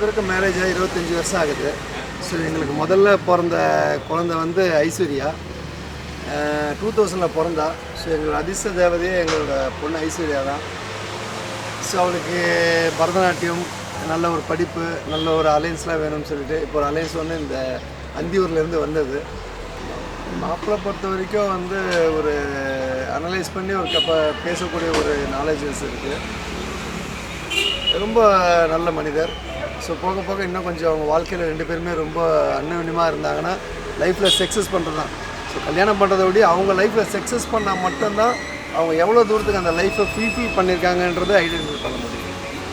பேருக்கும் மேரேஜ் ஆகி 25 வருஷம் ஆகுது. ஸோ எங்களுக்கு முதல்ல பிறந்த குழந்தை வந்து ஐஸ்வர்யா 2000 பிறந்தா. ஸோ எங்களோட அதிர்ஷ்ட தேவதையே எங்களோட பொண்ணு ஐஸ்வர்யா தான். ஸோ அவளுக்கு பரதநாட்டியம், நல்ல ஒரு படிப்பு, நல்ல ஒரு அலைன்ஸ்லாம் வேணும்னு சொல்லிட்டு இப்போ ஒரு அலைன்ஸ் வந்து இந்த அந்தியூர்லேருந்து வந்தது. மாப்பிள்ளை பொறுத்த வரைக்கும் வந்து ஒரு அனலைஸ் பண்ணி ஒரு பேசக்கூடிய ஒரு நாலேஜஸ் இருக்குது. ரொம்ப நல்ல மனிதர். ஸோ போக போக இன்னும் கொஞ்சம் அவங்க வாழ்க்கையில் 2 பேருமே ரொம்ப அந்யோன்யமாக இருந்தாங்கன்னா லைஃப்பில் சக்ஸஸ் பண்ணுறது தான். ஸோ கல்யாணம் பண்ணுறதை விட அவங்க லைஃப்பில் சக்ஸஸ் பண்ணால் மட்டும்தான் அவங்க எவ்வளோ தூரத்துக்கு அந்த லைஃப்பை ஃபுல்ஃபில் பண்ணியிருக்காங்கன்றதை ஐடென்டிஃபை பண்ண முடியும்.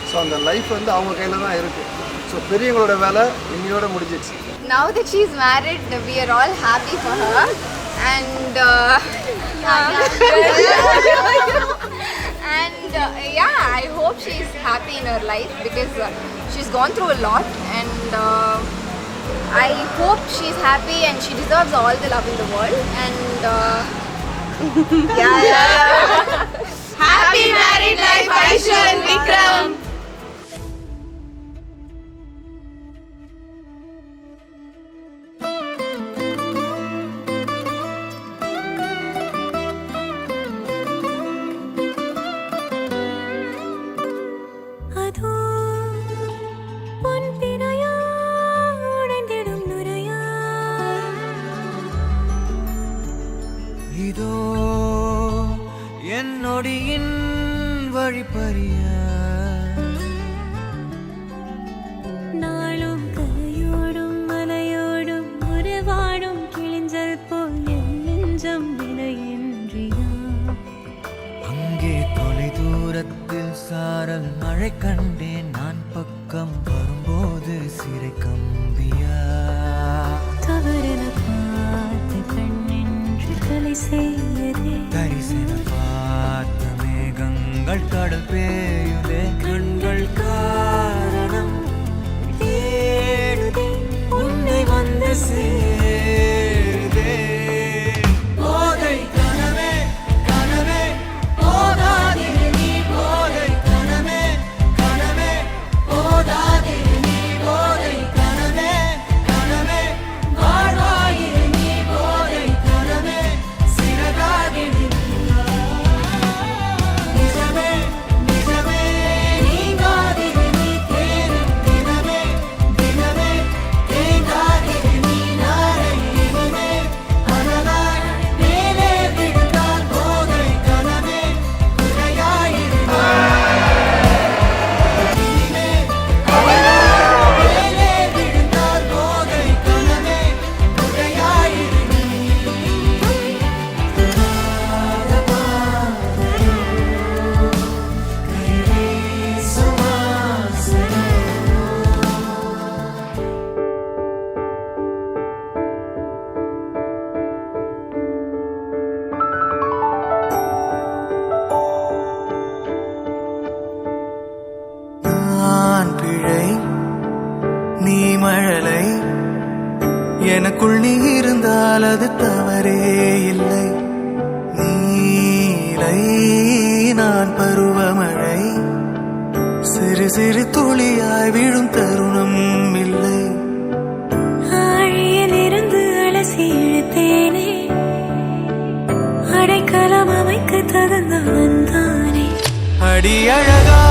ஸோ அந்த லைஃப் வந்து அவங்க கையில் தான் இருக்குது. ஸோ பெரியவங்களோட வேலை இன்னையோட முடிஞ்சிடுச்சு. Now that she's married, we are all happy for her, and yeah, I hope she's happy in her life because she's gone through a lot, and I hope she's happy and she deserves all the love in the world, and yeah. Happy married life, Aisha and Vikram. இதோ என்னொடியின் வழிப்பறிய நாளும் கரையோடும் மலையோடும் உறவாடும் கிழிஞ்சல் போல் என் நெஞ்சம் விலையின்றியா. அங்கே தொலை தூரத்தில் சாரல் மழை கண்டேன், நான் பக்கம் வரும்போது சிறை கம்பியா. தவறென பார்த்து கண்ணென்று கலை செய்யதே, தரிசன பார்த்த மேகங்கள் கடல் பேயுதே. கண்கள் காரணம் தேடுதே, உன்னை வந்து சேருதே. போதை கனவே கனவே போதாதிரு நீ, போதை கனவே கனவே போதாதிரு நீ, போதை கனவே கனவே வாழ்வாயிரு நீ, போதை கனவே சிறகாகிடு. நிஜமே நிஜமே நீங்காதிரு நீ, தேரும் தினமே தினமே தேங்காதிரு நீ. நாளை இனிமே அனலாய் மேலே விழுந்தால் போதை கனவே குறையாயிரு நீ. இனிமே அனலாய் மேலே விழுந்தால் போதை கனவே குறையாயிரு நீ. நான் பிழை நீ மழலை, எனக்குள் நீ இருந்தால் அது தவறே இல்லை. நீலை நான் பருவமழை, சிறு சிறு துளியாய் விழும் தருணம் இல்லை. ஆழியில் இருந்து அலசி இழுத்தேனே, அடைக்கலம் அமைக்க தகுந்தவன் தானே. அடி அழகா